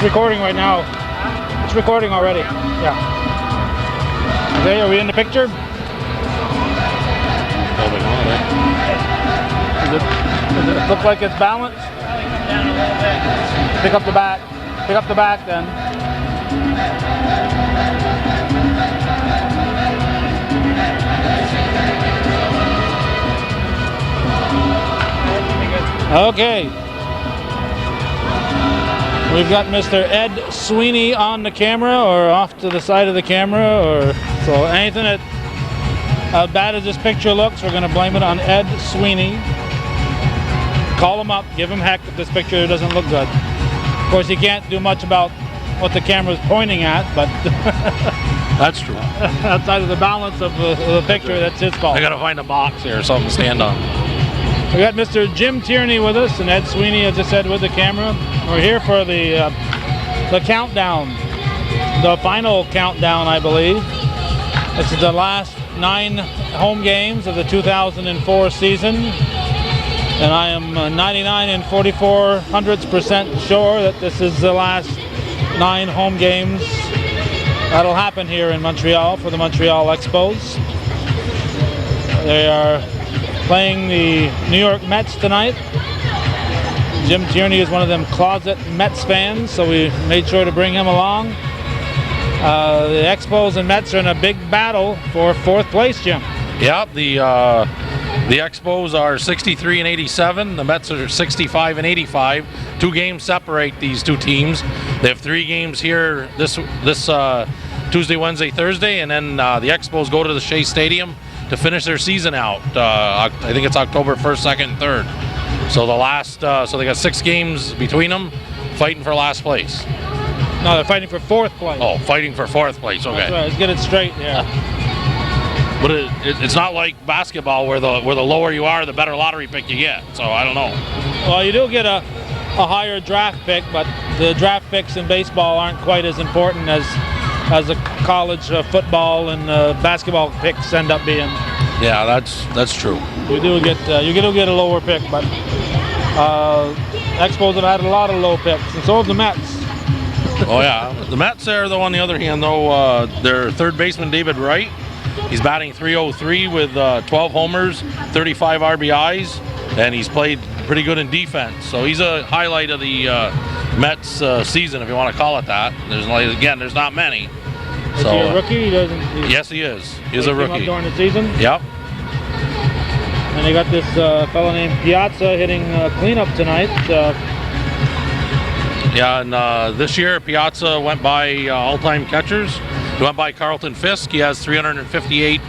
It's recording right now. It's recording already. Yeah. Okay, are we in the picture? Probably not, eh? Does it look like it's balanced? Down a little bit. Pick up the back. Pick up the back then. Okay. We've got Mr. Ed Sweeney on the camera, or off to the side of the camera, or so anything that as bad as this picture looks, we're going to blame it on Ed Sweeney. Call him up, give him heck if this picture doesn't look good. Of course, he can't do much about what the camera is pointing at, but That's true. outside of the balance of the picture, that's his fault. I gotta find a box here or something to stand on. We got Mr. Jim Tierney with us, and Ed Sweeney, as I said, with the camera. We're here for the countdown, the final countdown, I believe. This is the last 9 home games of the 2004 season, and I am 99 and 44/100% sure that this is the last 9 home games that'll happen here in Montreal for the Montreal Expos. They are playing the New York Mets tonight. Jim Tierney is one of them closet Mets fans, so we made sure to bring him along. The Expos and Mets are in a big battle for 4th place, Jim. Yeah, the Expos are 63 and 87. The Mets are 65 and 85. 2 games separate these two teams. They have 3 games here this Tuesday, Wednesday, Thursday, and then the Expos go to the Shea Stadium to finish their season out. I think it's October 1st, 2nd, and 3rd. So the last, so they got 6 games between them, fighting for last place. No, they're fighting for 4th place. Oh, fighting for 4th place. Okay. That's right. Let's get it straight. Yeah. But it's not like basketball where the lower you are, the better lottery pick you get. So I don't know. Well, you do get a higher draft pick, but the draft picks in baseball aren't quite as important as the college football and basketball picks end up being. Yeah, that's true. You do get a lower pick, but Expos have had a lot of low picks, and so have the Mets. Oh yeah, the Mets are though. On the other hand, though, their third baseman David Wright, he's batting .303 with 12 homers, 35 RBIs, and he's played pretty good in defense. So he's a highlight of the Mets season, if you want to call it that. There's not many. Is he a rookie? Yes, he is. He's a rookie. During the season? Yep. And they got this fellow named Piazza hitting cleanup tonight. Yeah, and this year Piazza went by all-time catchers. He went by Carlton Fisk. He has 358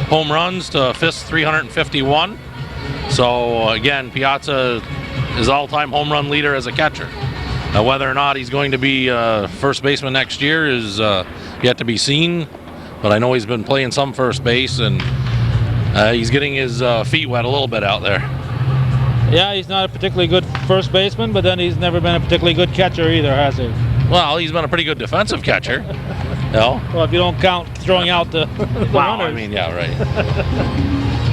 home runs to Fisk's 351. So again, Piazza is all-time home run leader as a catcher. Now, whether or not he's going to be first baseman next year is yet to be seen. But I know he's been playing some first base, and he's getting his feet wet a little bit out there. Yeah, he's not a particularly good first baseman, but then he's never been a particularly good catcher either, has he? Well, he's been a pretty good defensive catcher. No? Well, if you don't count throwing out the Wow, runners. I mean, yeah, right.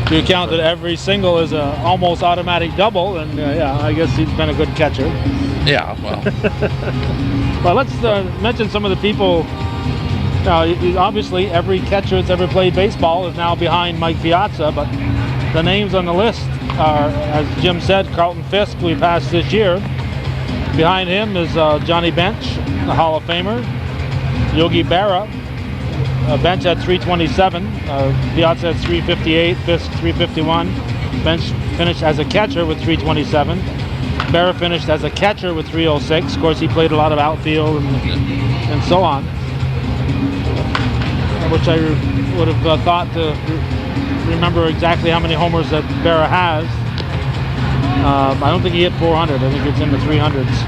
If you count that every single is an almost automatic double, and yeah, I guess he's been a good catcher. Yeah, well. Well, let's mention some of the people. Now, obviously, every catcher that's ever played baseball is now behind Mike Piazza, but the names on the list are, as Jim said, Carlton Fisk, we passed this year. Behind him is Johnny Bench, the Hall of Famer. Yogi Berra. Bench at 327. Piazza at 358. Fisk 351. Bench finished as a catcher with 327. Berra finished as a catcher with 306. Of course, he played a lot of outfield and so on, which I would have thought to remember exactly how many homers that Berra has. I don't think he hit 400. I think it's in the 300s.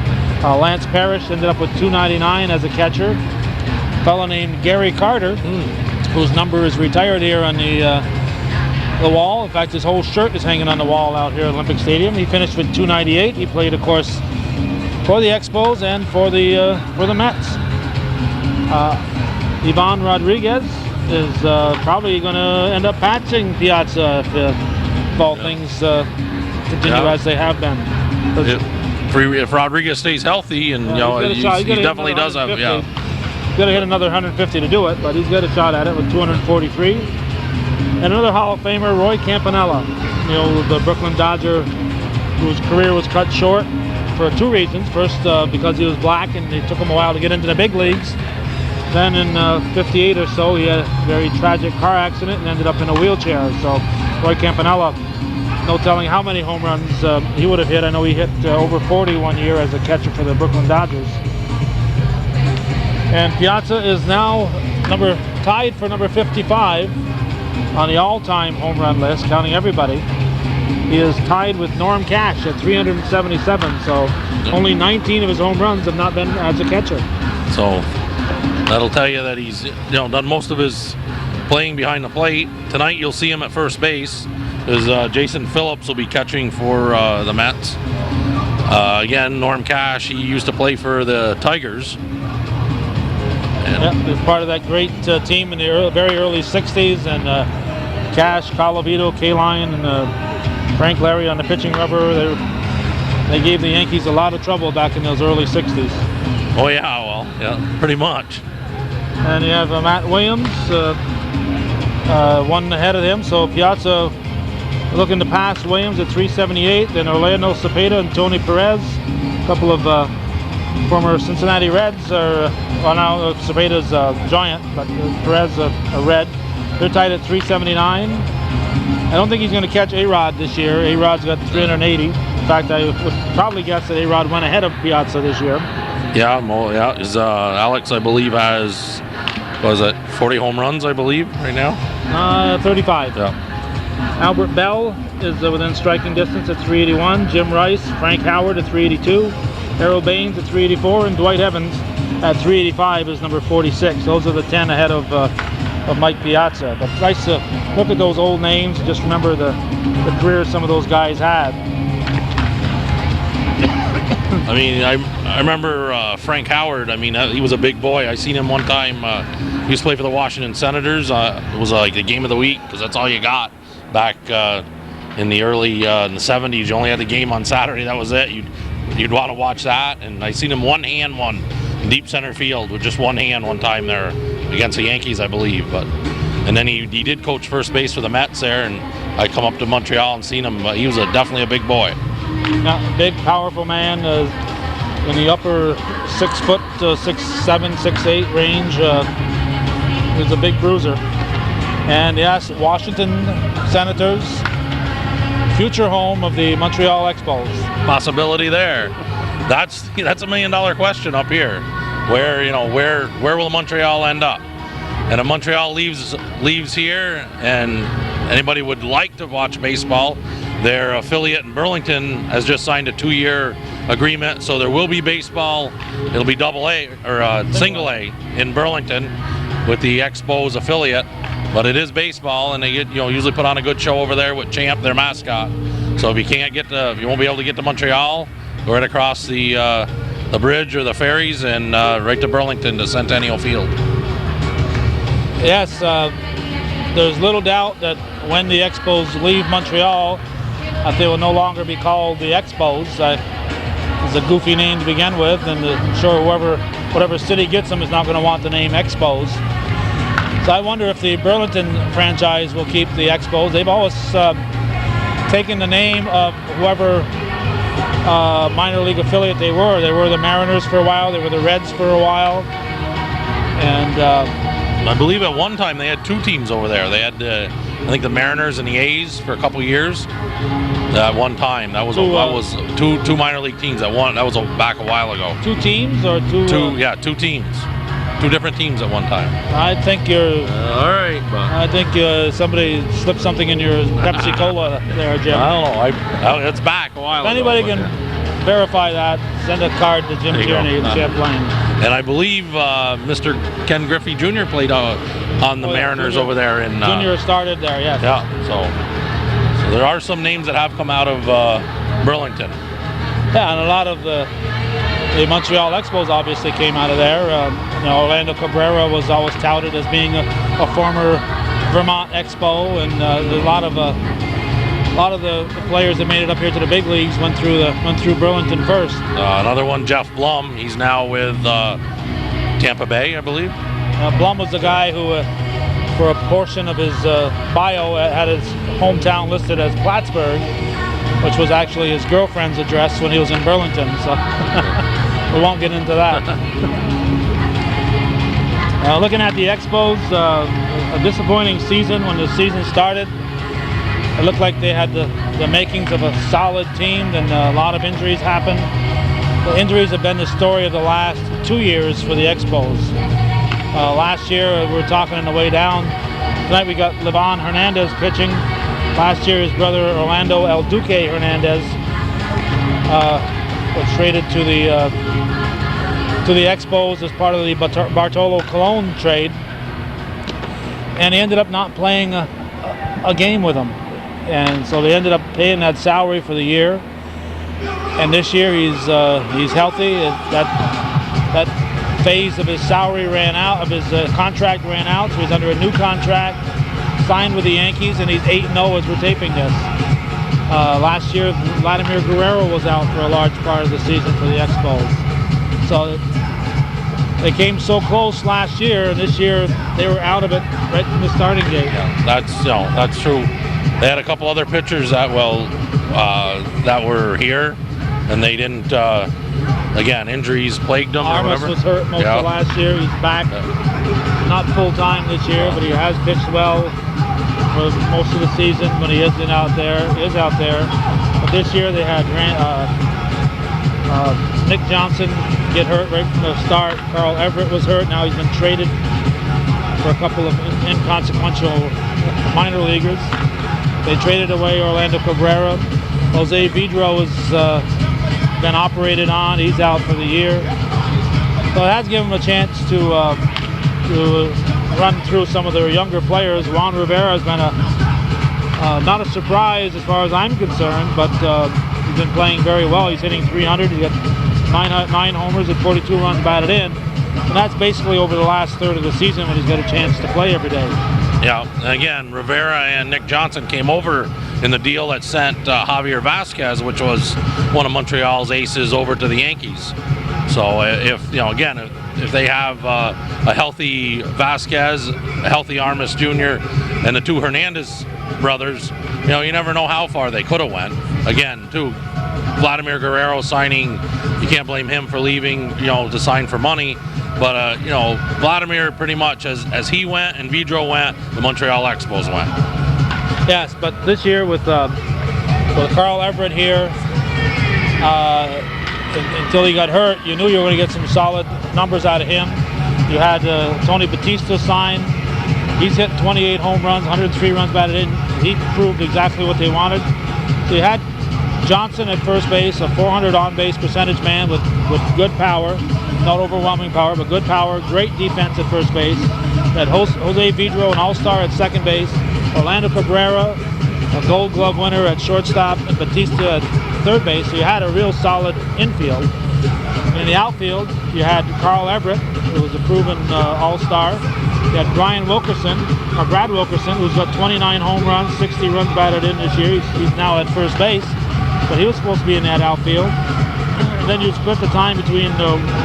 Lance Parrish ended up with 299 as a catcher. A fellow named Gary Carter, whose number is retired here on the wall. In fact, his whole shirt is hanging on the wall out here at Olympic Stadium. He finished with 298. He played, of course, for the Expos and for the Mets. Ivan Rodriguez is probably going to end up patching Piazza if all things continue as they have been. if Rodriguez stays healthy, and he definitely does have. Yeah. He's got to hit another 150 to do it, but he's got a shot at it with 243. And another Hall of Famer, Roy Campanella, the Brooklyn Dodger, whose career was cut short for two reasons. First, because he was black and it took him a while to get into the big leagues. Then in 58 or so, he had a very tragic car accident and ended up in a wheelchair. So Roy Campanella, no telling how many home runs he would have hit. I know he hit over 40 one year as a catcher for the Brooklyn Dodgers. And Piazza is now tied for number 55 on the all-time home run list, counting everybody. He is tied with Norm Cash at 377, so only 19 of his home runs have not been as a catcher. So that'll tell you that he's done most of his playing behind the plate. Tonight you'll see him at first base, as Jason Phillips will be catching for the Mets. Again, Norm Cash, he used to play for the Tigers. Yep, he was part of that great team in the very early 60s, and Cash, Colavito, K-Line, and Frank Larry on the pitching rubber. They gave the Yankees a lot of trouble back in those early 60s. Oh yeah, well, yeah, pretty much. And you have Matt Williams, one ahead of him, so Piazza looking to pass Williams at 378, then Orlando Cepeda and Tony Perez, a couple of former Cincinnati Reds, well now Cepeda's a Giant, but Perez a Red. They're tied at 379. I don't think he's going to catch A-Rod this year. A-Rod's got 380. In fact, I would probably guess that A-Rod went ahead of Piazza this year. Yeah, well, yeah. Alex, I believe, has, 40 home runs, I believe, right now? 35. Yeah. Albert Bell is within striking distance at 381. Jim Rice, Frank Howard at 382. Harold Baines at 384, and Dwight Evans at 385 is number 46. Those are the 10 ahead of Mike Piazza. But nice to look at those old names and just remember the careers some of those guys had. I mean, I remember Frank Howard. I mean, he was a big boy. I seen him one time. He used to play for the Washington Senators. It was like the game of the week because that's all you got back in the early in the 70s. You only had the game on Saturday. That was it. You'd want to watch that. And I seen him one-hand one in deep center field with just one hand one time there against the Yankees, I believe. And then he did coach first base for the Mets there, and I come up to Montreal and seen him. He was definitely a big boy. Yeah, big, powerful man in the upper 6 foot, 6'7", 6'8" range. He was a big bruiser. And yes, Washington Senators, future home of the Montreal Expos. Possibility there. That's a $1 million question up here. Where will Montreal end up? And if Montreal leaves here, and anybody would like to watch baseball, their affiliate in Burlington has just signed a 2-year agreement, so there will be baseball. It'll be AA or single A in Burlington with the Expos affiliate, but it is baseball, and they usually put on a good show over there with Champ, their mascot. So if you won't be able to get to Montreal, go right across the bridge or the ferries and right to Burlington to Centennial Field. Yes, there's little doubt that when the Expos leave Montreal, they will no longer be called the Expos. It's a goofy name to begin with, and I'm sure whatever city gets them is not going to want the name Expos. So I wonder if the Burlington franchise will keep the Expos. They've always taken the name of whoever minor league affiliate they were. They were the Mariners for a while. They were the Reds for a while. And I believe at one time they had 2 teams over there. They had, I think, the Mariners and the A's for a couple years. At one time, that was two minor league teams. That was back a while ago. 2 teams or 2? 2 teams. 2 different teams at one time. I think you're. All right. I think somebody slipped something in your Pepsi Cola there, Jim. I don't know. It's back a while ago. If anybody can verify that, send a card to Jim Tierney in Champlain. And I believe Mr. Ken Griffey Jr. played on the Mariners over there. Junior started there, yes. Yeah, so there are some names that have come out of Burlington. Yeah, and a lot of the Montreal Expos obviously came out of there. Orlando Cabrera was always touted as being a former Vermont Expo, and a lot lot of the players that made it up here to the big leagues went through Burlington first. Another one, Jeff Blum. He's now with Tampa Bay, I believe. Blum was the guy who, for a portion of his bio, had his hometown listed as Plattsburgh, which was actually his girlfriend's address when he was in Burlington. So we won't get into that. Looking at the Expos, a disappointing season when the season started. It looked like they had the makings of a solid team, then a lot of injuries happened. The injuries have been the story of the last 2 years for the Expos. Last year, we were talking on the way down. Tonight we got Livan Hernandez pitching. Last year, his brother Orlando El Duque Hernandez was traded to the Expos as part of the Bartolo Colon trade, and he ended up not playing a game with them. And so they ended up paying that salary for the year. And this year he's healthy. That phase of his salary ran out, of his contract ran out, so he's under a new contract, signed with the Yankees, and he's 8-0 as we're taping this. Last year, Vladimir Guerrero was out for a large part of the season for the Expos. So they came so close last year, and this year they were out of it right from the starting gate. Yeah, that's true. They had a couple other pitchers that were here, and they didn't. Again, injuries plagued them. Armas was hurt most of last year. He's back, not full time this year, but he has pitched well for most of the season when he is out there. But this year they had Nick Johnson get hurt right from the start. Carl Everett was hurt. Now he's been traded for a couple of inconsequential minor leaguers. They traded away Orlando Cabrera. Jose Vidro has been operated on. He's out for the year. So it has given him a chance to run through some of their younger players. Juan Rivera has been not a surprise as far as I'm concerned, but he's been playing very well. He's hitting 300. He's got nine homers and 42 runs batted in. And that's basically over the last third of the season when he's got a chance to play every day. Yeah, again, Rivera and Nick Johnson came over in the deal that sent Javier Vasquez, which was one of Montreal's aces, over to the Yankees. So if they have a healthy Vasquez, a healthy Armas Jr., and the two Hernandez brothers, you never know how far they could have went. Again, too, Vladimir Guerrero signing, you can't blame him for leaving, to sign for money. But, Vladimir pretty much, as he went and Vidro went, the Montreal Expos went. Yes, but this year with Carl Everett here, until he got hurt, you knew you were going to get some solid numbers out of him. You had Tony Batista sign. He's hit 28 home runs, 103 runs batted in. He proved exactly what they wanted. So you had Johnson at first base, a 400 on-base percentage man with good power. Not overwhelming power, but good power. Great defense at first base. Had Jose Vidro, an all-star at second base. Orlando Cabrera, a Gold Glove winner at shortstop, and Batista at third base. So you had a real solid infield. In the outfield, you had Carl Everett, who was a proven all-star. You had Brad Wilkerson, who's got 29 home runs, 60 runs batted in this year. He's now at first base, but he was supposed to be in that outfield. And then you split the time between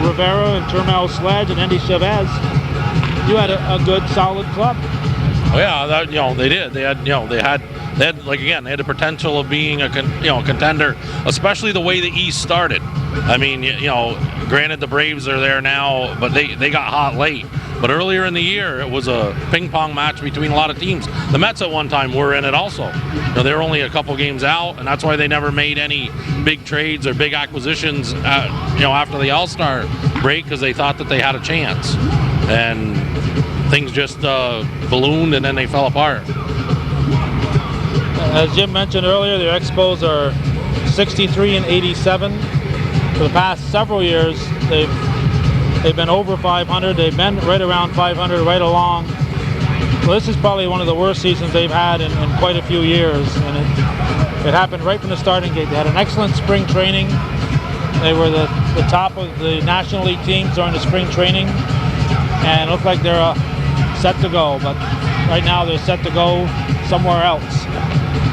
Rivera and Termel Sledge and Andy Chavez. You had a good, solid club. Oh yeah, they did. They had the potential of being a contender, especially the way the East started. I mean, granted the Braves are there now, but they got hot late. But earlier in the year, it was a ping-pong match between a lot of teams. The Mets at one time were in it also. They were only a couple games out, and that's why they never made any big trades or big acquisitions after the All-Star break, because they thought that they had a chance. And things just ballooned, and then they fell apart. As Jim mentioned earlier, the Expos are 63-87. For the past several years, they've been over 500. They've been right around 500 right along. Well, this is probably one of the worst seasons they've had in quite a few years, and it happened right from the starting gate. They had an excellent spring training. They were the top of the National League teams during the spring training, and it looked like they're set to go. But right now they're set to go somewhere else.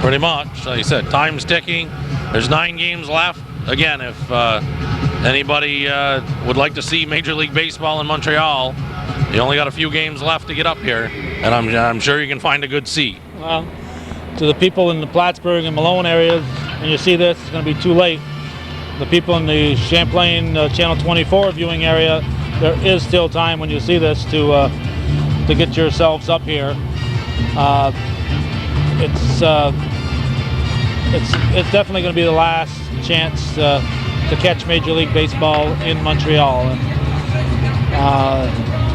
Pretty much. Like I said, time's ticking. There's 9 games left. Again, if anybody would like to see Major League Baseball in Montreal, you only got a few games left to get up here, and I'm sure you can find a good seat. Well, to the people in the Plattsburgh and Malone areas, and you see this, it's going to be too late. The people in the Champlain Channel 24 viewing area, there is still time when you see this to get yourselves up here. It's definitely going to be the last chance to catch Major League Baseball in Montreal. And,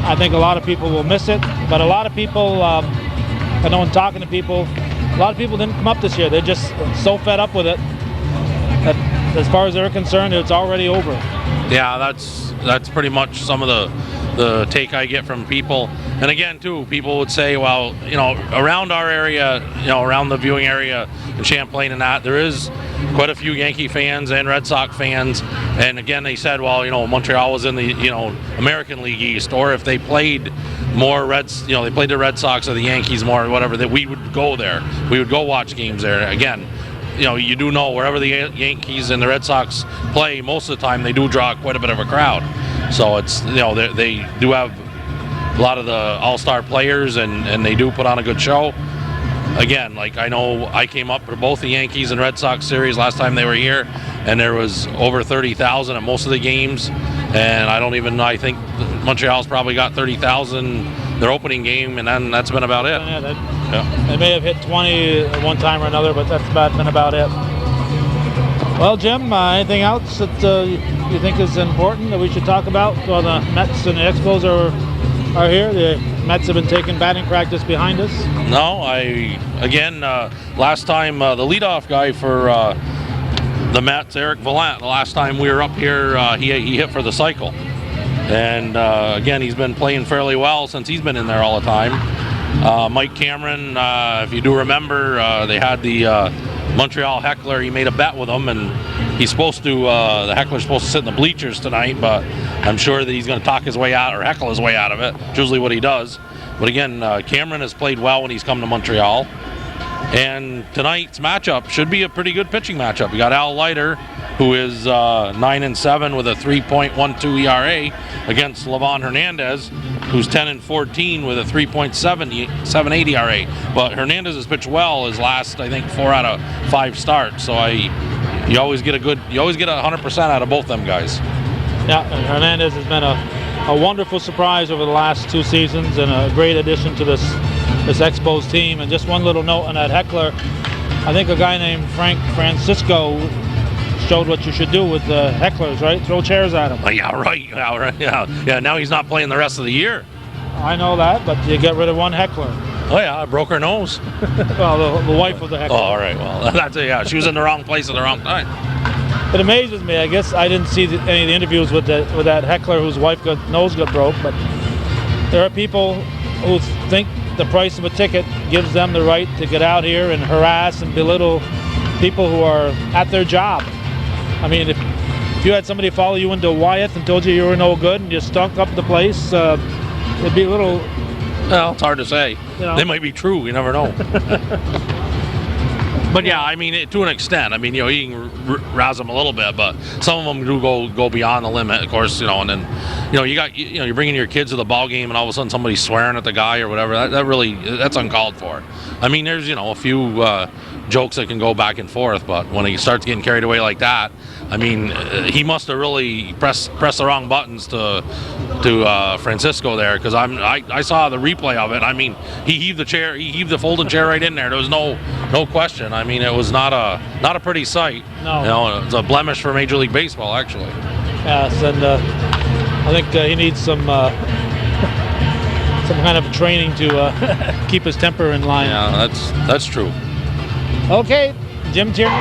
I think a lot of people will miss it, but a lot of people, I know in talking to people, a lot of people didn't come up this year. They're just so fed up with it that as far as they're concerned, it's already over. Yeah, that's pretty much some of the take I get from people. And again, too, people would say, well, around our area, around the viewing area in Champlain and that, there is quite a few Yankee fans and Red Sox fans. And again, they said, well, Montreal was in the, American League East, or if they played more they played the Red Sox or the Yankees more or whatever, that we would go there. We would go watch games there. Again, you do know wherever the Yankees and the Red Sox play, most of the time they do draw quite a bit of a crowd. So it's, they do have a lot of the all-star players, and they do put on a good show. Again, like I know I came up for both the Yankees and Red Sox series last time they were here, and there was over 30,000 at most of the games. And I think Montreal's probably got 30,000 their opening game, and then that's been about it. Yeah, they may have hit 20 at one time or another, but that's been about it. Well, Jim, anything else that you think is important that we should talk about? Well, the Mets and the Expos are here. The Mets have been taking batting practice behind us. No, last time the leadoff guy for the Mets, Eric Vallant, the last time we were up here, he hit for the cycle. And again, he's been playing fairly well since he's been in there all the time. Mike Cameron, if you do remember, they had the Montreal heckler. He made a bet with him, and he's supposed to, the heckler's supposed to sit in the bleachers tonight, but I'm sure that he's going to talk his way out or heckle his way out of it. It's usually what he does. But again, Cameron has played well when he's come to Montreal. And tonight's matchup should be a pretty good pitching matchup. You got Al Leiter, who is 9-7 with a 3.12 ERA, against Livan Hernandez, who's 10-14 with a 3.78 ERA. But Hernandez has pitched well his last, I think, 4 out of 5 starts. So you always get 100% out of both them guys. Yeah, and Hernandez has been a wonderful surprise over the last 2 seasons and a great addition to this Expos team. And just one little note on that heckler, I think a guy named Frank Francisco showed what you should do with the hecklers, right? Throw chairs at him. Yeah, right. Yeah. Now he's not playing the rest of the year. I know that, but you get rid of one heckler. Oh yeah, I broke her nose. Well, the wife of the heckler. Oh, all right. Well, that's it. Yeah, she was in the wrong place at the wrong time. It amazes me. I guess I didn't see any of the interviews with that heckler whose wife nose got broke, but there are people who think the price of a ticket gives them the right to get out here and harass and belittle people who are at their job. I mean, if you had somebody follow you into Wyeth and told you were no good and you stunk up the place, it'd be a little... Well, it's hard to say. They might be true. You never know. But yeah, I mean, to an extent. I mean, you can rouse them a little bit, but some of them do go beyond the limit, of course. And then, you're bringing your kids to the ball game, and all of a sudden somebody's swearing at the guy or whatever. That's uncalled for. I mean, there's a few jokes that can go back and forth, but when he starts getting carried away like that, I mean, he must have really pressed the wrong buttons to Francisco there, because I saw the replay of it. I mean, he heaved the folding chair right in there. There was no question. I mean, it was not a pretty sight. No, it's a blemish for Major League Baseball, actually. Yes, and I think he needs some kind of training to keep his temper in line. Yeah, that's true. Okay, Jim Tierney.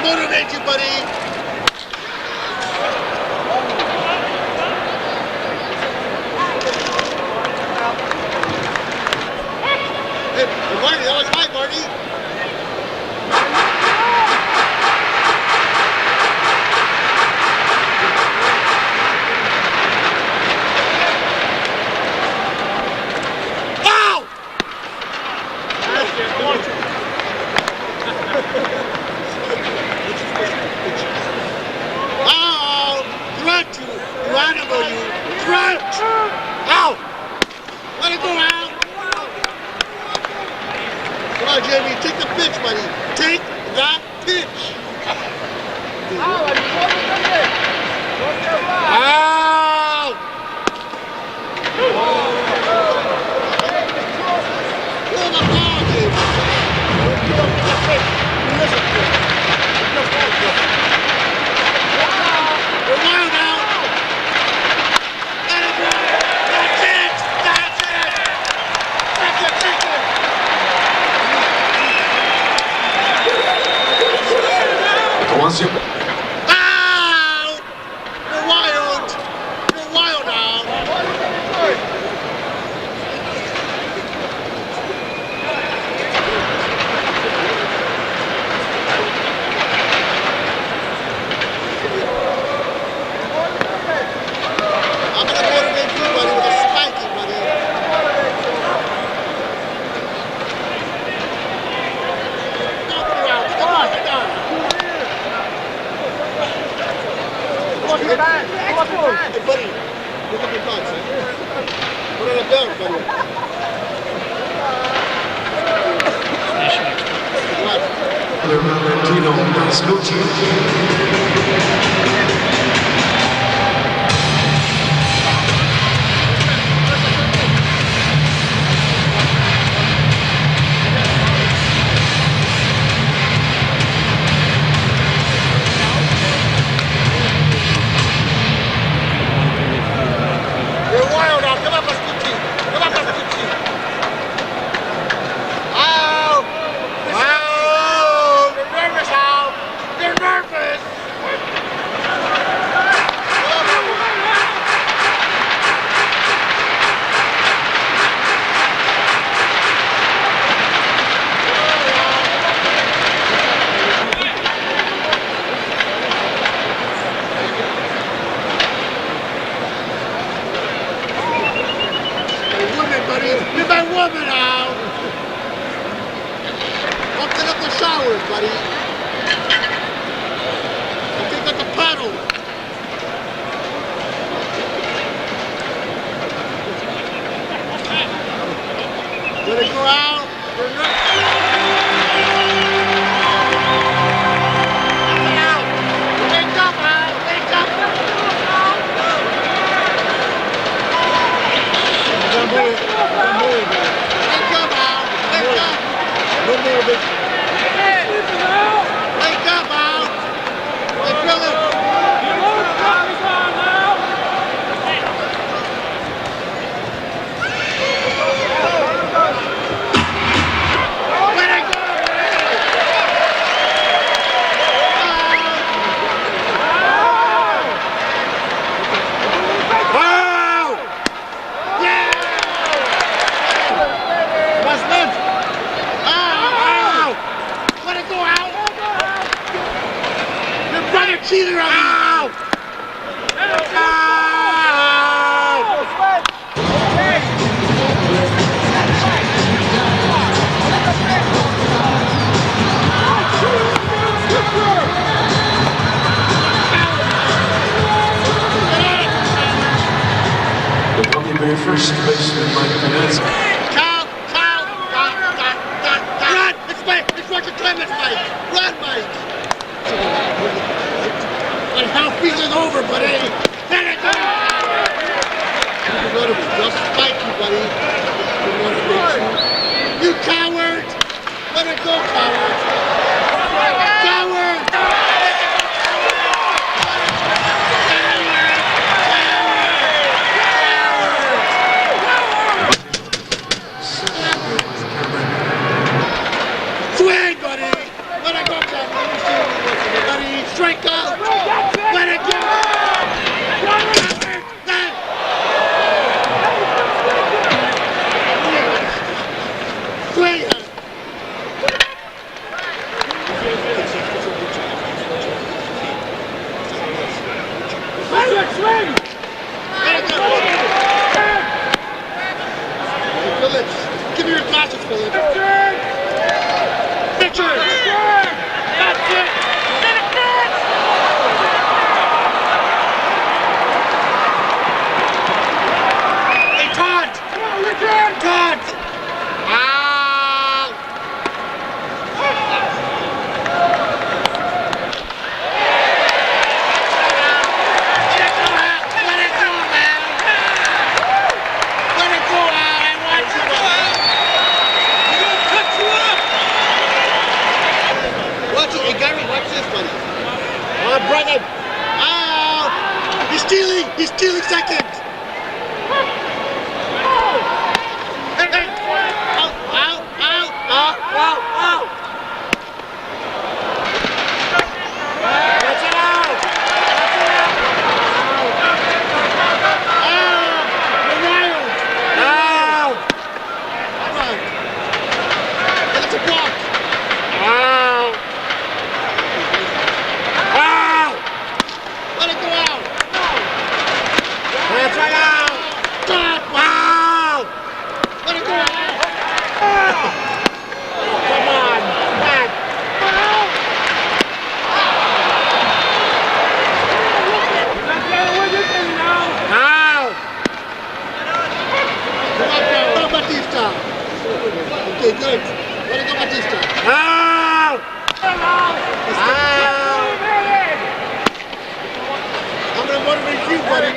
Motivate you, buddy. Attention. Ow! You're wild! You're wild now! I'm gonna motivate you, buddy, with a spanking, buddy. Knock you out. Come on, get down. Hey, buddy, look at your thoughts, eh? Put it up down, buddy. Valentino Masnucci. You're wild out. Come on, Pascucci. Come on, Pascucci. Ow! Ow! You're nervous, Al. You're nervous. Buddy, you're my woman now. Open up the showers, buddy. I think like a paddle. Let it go out. You're not. Out. Wake up, Al. Wake up. Wake up, Al. Wake up. No more, bitch. Wake up, Al. Hey, Philip. Let it go. Wow. Yeah. Let's live. Ow! Let it go out! Your brother cheated on me! Ow! The Bucky Bear first baseman Mike Panetsky. Cal! Run! It's Roger Clemens, Mike! Run, Mike! And half piece is over, buddy! Let it go! You're gonna just spike you, buddy. You coward! Let it go, coward! Coward! Swing, buddy! Let it go, coward! Buddy, strike out! Let it go! Swing! Phillips, give me your glasses, Phillips. Richard! That's it! Hey, Todd! Todd! Ow! Let it go, man! Let it go, Al! I want you to... He's gonna cut you up! Watch it, hey, Gary, watch this, buddy. Oh, brother! Ow! He's stealing! He's stealing second! Hey, hey! Ow! Ow! Ow! Ow! Ow! Ow! you, buddy.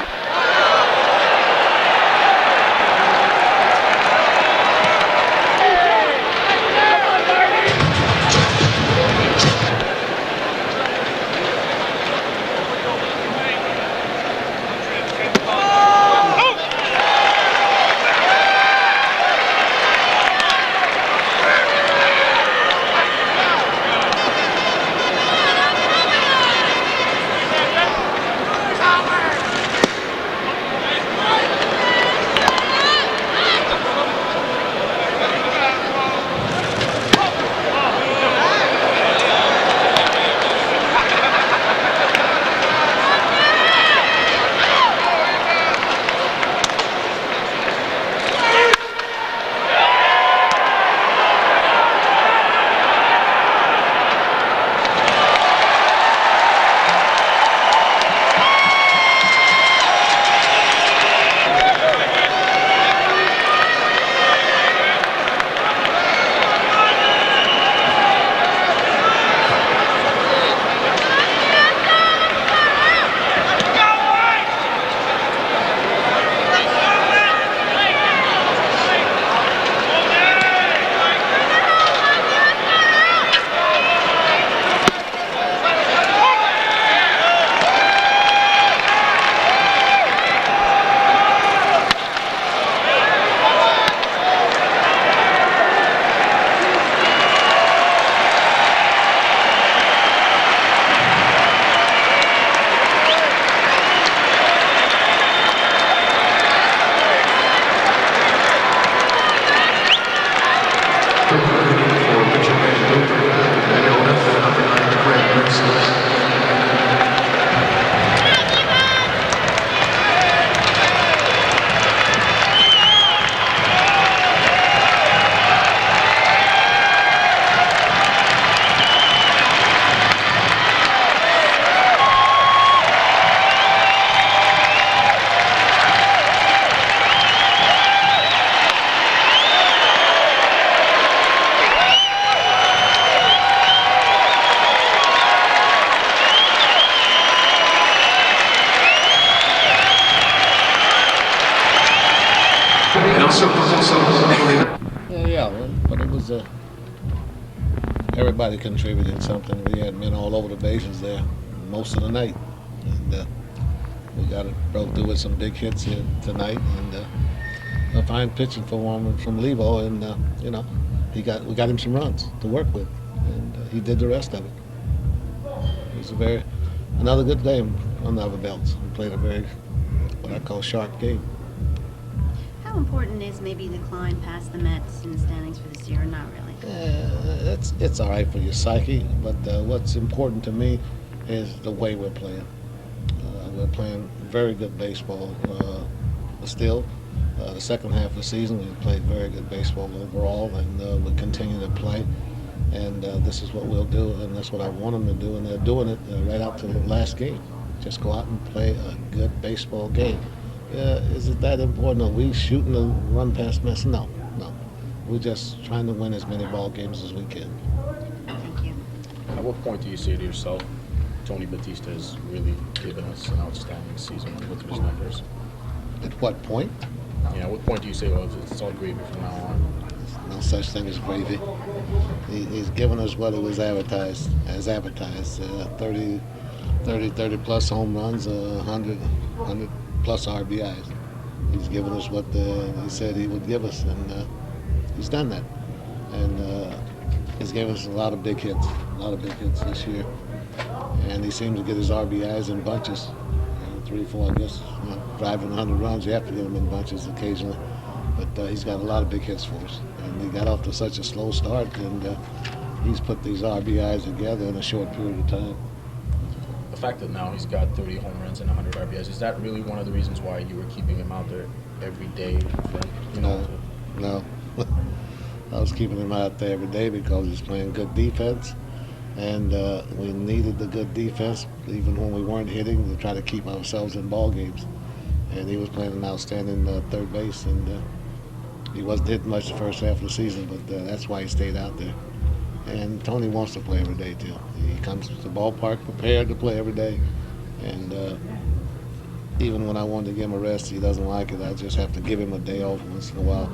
But it was everybody contributed something. We had men all over the bases there most of the night, and we broke through with some big hits here tonight, and a fine pitching performance from Levo, and we got him some runs to work with, and he did the rest of it. It was another good game on the other belts. We played a very what I call sharp game. How important is maybe the climb past the Mets in the standings for this year, or not really? It's all right for your psyche, but what's important to me is the way we're playing. We're playing very good baseball still. The second half of the season, we played very good baseball overall, and we continue to play. And this is what we'll do, and that's what I want them to do, and they're doing it right out to the last game. Just go out and play a good baseball game. Is it that important? Are we shooting to run past Mets? No. We're just trying to win as many ball games as we can. Thank you. At what point do you say to yourself, Tony Batista has really given us an outstanding season with his numbers? At what point? At what point do you say, well, it's all gravy from now on? There's no such thing as gravy. He's given us what it was advertised, 30 plus home runs, 100 plus RBIs. He's given us what he said he would give us, and he's done that. And he's given us a lot of big hits this year. And he seems to get his RBIs in bunches, 3, 4, I guess. Driving 100 runs, you have to get them in bunches occasionally. But he's got a lot of big hits for us. And he got off to such a slow start, and he's put these RBIs together in a short period of time. The fact that now he's got 30 home runs and 100 RBIs, is that really one of the reasons why you were keeping him out there every day? No. I was keeping him out there every day because he's playing good defense, and we needed the good defense even when we weren't hitting to try to keep ourselves in ball games. And he was playing an outstanding third base, and he wasn't hitting much the first half of the season, but that's why he stayed out there. And Tony wants to play every day too. He comes to the ballpark prepared to play every day, and even when I wanted to give him a rest, he doesn't like it. I just have to give him a day off once in a while.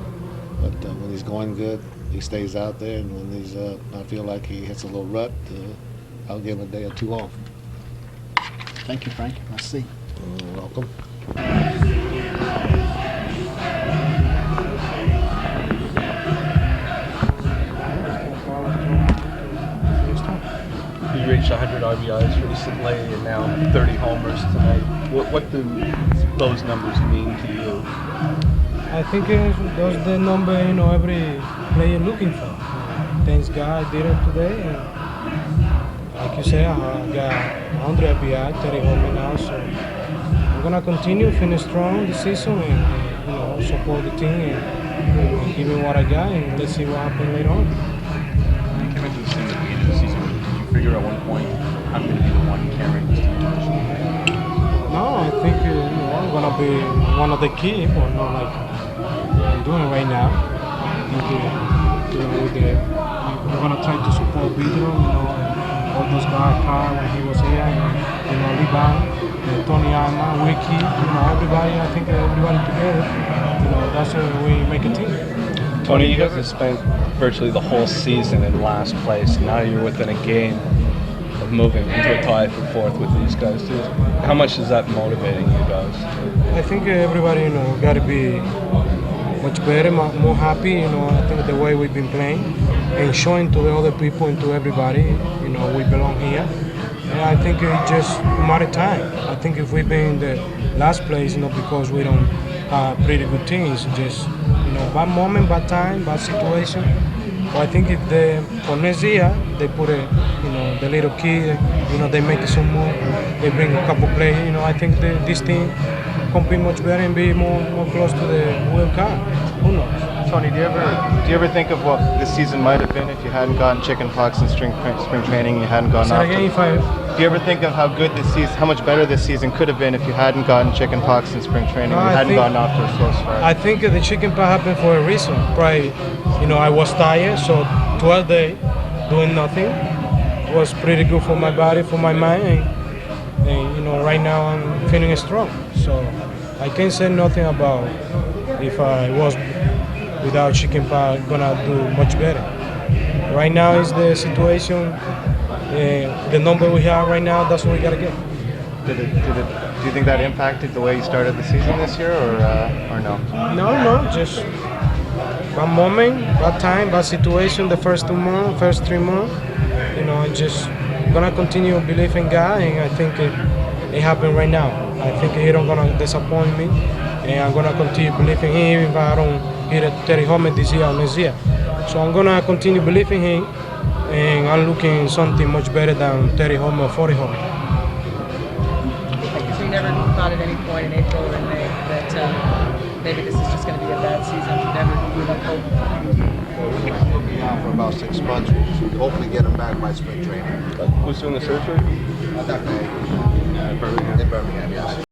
But when he's going good, he stays out there, and when he's I feel like he hits a little rut, I'll give him a day or two off. Thank you, Frank. I'll see. You're welcome. You reached 100 RBIs recently and now 30 homers tonight. What do those numbers mean to you? I think those the number every player looking for. Thanks God I did it today, and like you say, I got 100 RBI, 30 homers now, so I'm gonna continue, finish strong this season, and support the team and give me what I got, and let's see what happens later on. You came into this thing at the beginning of the season. Did you figure at one point I'm going to be the one carrying this team? No, I think I'm gonna be one of the key, but not like I'm doing right now. I think we're gonna try to support Pedro, and all those guys, Carl when he was here, and Liban, Tony Alma, Wiki, everybody. I think everybody together, that's how we make a team. Tony, you guys have spent virtually the whole season in last place. Now you're within a game of moving into a tie for fourth with these guys too. How much is that motivating you guys? I think everybody, got to be much better, more happy. I think the way we've been playing and showing to the other people and to everybody, we belong here. And I think it's just a matter of time. I think if we've been in the last place, because we don't have pretty good teams, just bad moment, bad time, bad situation. But I think if for next year they put the little kid, they make some move, they bring a couple players. I think this team compete much better and be more close to the World Cup. Who knows? Tony, do you ever think of what this season might have been if you hadn't gotten chickenpox in spring training, you hadn't gone off? Do you ever think of how good this season, how much better this season could have been if you hadn't gotten chickenpox in spring training, and you hadn't gotten off to a slow start? I think the chickenpox happened for a reason. Probably, I was tired, so 12 days doing nothing was pretty good for my body, for my mind, and right now I'm feeling strong. So I can't say nothing about if I was without chickenpox gonna do much better. Right now is the situation, the number we have right now, that's what we gotta get. Do you think that impacted the way you started the season this year, or no? No, just bad moment, bad time, bad situation. The first 3 months, I'm just gonna continue to believe in God, and I think it happened right now. I think He don't gonna disappoint me, and I'm gonna continue believing Him even if I don't hit a 30 home this year or next year. So I'm gonna continue believing Him, and I'm looking something much better than 30 home or 40 home. Because you never thought at any point in April or in May that maybe this is just going to be a bad season. You never gave up hope. Well, we'll be out for about 6 months. We hopefully get him back by spring training. Who's doing the surgery? That guy in Birmingham, yes.